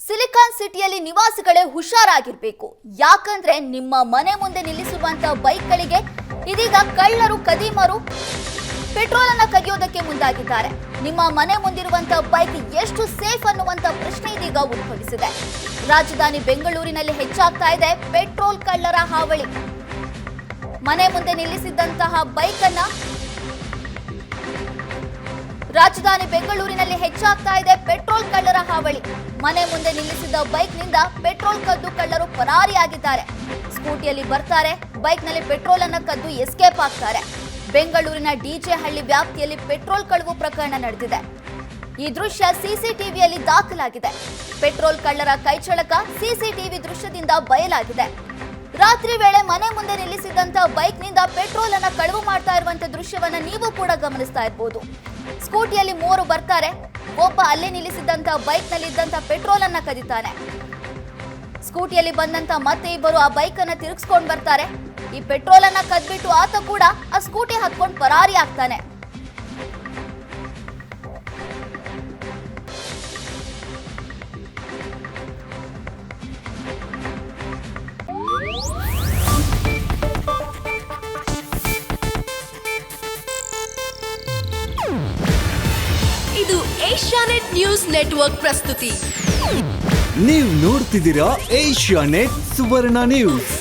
Silicon ಸಿಟಿಯಲ್ಲಿ ನಿವಾಸಿಗಳೇ ಹುಷಾರಾಗಿರಬೇಕು. ಯಾಕಂದ್ರೆ ನಿಮ್ಮ ಮನೆ ಮುಂದೆ ನಿಲ್ಲಿಸಿರುವಂತಹ ಬೈಕ್ಗಳಿಗೆ ಇದೀಗ ಕಳ್ಳರು ಕದೀಮರು ಪೆಟ್ರೋಲ್ ಅನ್ನು ಕದಿಯೋದಕ್ಕೆ ಮುಂದಾಗಿದ್ದಾರೆ. ನಿಮ್ಮ ಮನೆ ಮುಂದಿರುವಂತಹ ಬೈಕ್ ಎಷ್ಟು ಸೇಫ್ ಅನ್ನುವಂತ ಪ್ರಶ್ನೆ ಇದೀಗ ಉದ್ಭವಿಸಿದೆ. ರಾಜಧಾನಿ ಬೆಂಗಳೂರಿನಲ್ಲಿ ಹೆಚ್ಚಾಗ್ತಾ ಇದೆ ಪೆಟ್ರೋಲ್ ಕಳ್ಳರ ಹಾವಳಿ. ಮನೆ ಮುಂದೆ ನಿಲ್ಲಿಸಿದಂತಹ ಬೈಕ್ ಅನ್ನ ರಾಜಧಾನಿ ಬೆಂಗಳೂರಿನಲ್ಲಿ ಹೆಚ್ಚಾಗ್ತಾ ಇದೆ ಪೆಟ್ರೋಲ್ ಕಳ್ಳರ ಹಾವಳಿ. ಮನೆ ಮುಂದೆ ನಿಲ್ಲಿಸಿದ ಬೈಕ್ನಿಂದ ಪೆಟ್ರೋಲ್ ಕದ್ದು ಕಳ್ಳರು ಪರಾರಿಯಾಗಿದ್ದಾರೆ. ಸ್ಕೂಟಿಯಲ್ಲಿ ಬರ್ತಾರೆ, ಬೈಕ್ನಲ್ಲಿ ಪೆಟ್ರೋಲ್ ಅನ್ನು ಕದ್ದು ಎಸ್ಕೇಪ್ ಆಗ್ತಾರೆ. ಬೆಂಗಳೂರಿನ ಡಿಜೆ ಹಳ್ಳಿ ವ್ಯಾಪ್ತಿಯಲ್ಲಿ ಪೆಟ್ರೋಲ್ ಕಳವು ಪ್ರಕರಣ ನಡೆದಿದೆ. ಈ ದೃಶ್ಯ ಸಿಸಿಟಿವಿಯಲ್ಲಿ ದಾಖಲಾಗಿದೆ. ಪೆಟ್ರೋಲ್ ಕಳ್ಳರ ಕೈಚಳಕ ಸಿಸಿಟಿವಿ ದೃಶ್ಯದಿಂದ ಬಯಲಾಗಿದೆ. ರಾತ್ರಿ ವೇಳೆ ಮನೆ ಮುಂದೆ ನಿಲ್ಲಿಸಿದಂತ ಬೈಕ್ನಿಂದ ಪೆಟ್ರೋಲ್ ಅನ್ನ ಕಳವು ಮಾಡ್ತಾ ಇರುವಂತ ದೃಶ್ಯವನ್ನ ನೀವು ಕೂಡ ಗಮನಿಸ್ತಾ ಇರಬಹುದು. ಸ್ಕೂಟಿಯಲ್ಲಿ 3 ಬರ್ತಾರೆ, ಒಬ್ಬ ಅಲ್ಲೇ ನಿಲ್ಲಿಸಿದಂತ ಬೈಕ್ ನಲ್ಲಿ ಇದ್ದಂತ ಪೆಟ್ರೋಲ್ ಅನ್ನ ಕದಿತಾನೆ. ಸ್ಕೂಟಿಯಲ್ಲಿ ಬಂದಂತ ಮತ್ತೆ ಇಬ್ಬರು ಆ ಬೈಕ್ ಅನ್ನ ತಿರುಗಿಸ್ಕೊಂಡು ಬರ್ತಾರೆ. ಈ ಪೆಟ್ರೋಲ್ ಅನ್ನ ಕದ್ಬಿಟ್ಟು ಆತ ಕೂಡ ಆ ಸ್ಕೂಟಿ ಹತ್ಕೊಂಡು ಪರಾರಿ ಆಗ್ತಾನೆ. ಇದು ಏಷ್ಯಾನೆಟ್ ನ್ಯೂಸ್ ನೆಟ್ವರ್ಕ್ ಪ್ರಸ್ತುತಿ. ನೀವು ನೋಡ್ತಿದ್ದೀರಾ ಏಷ್ಯಾನೆಟ್ ಸುವರ್ಣ ನ್ಯೂಸ್.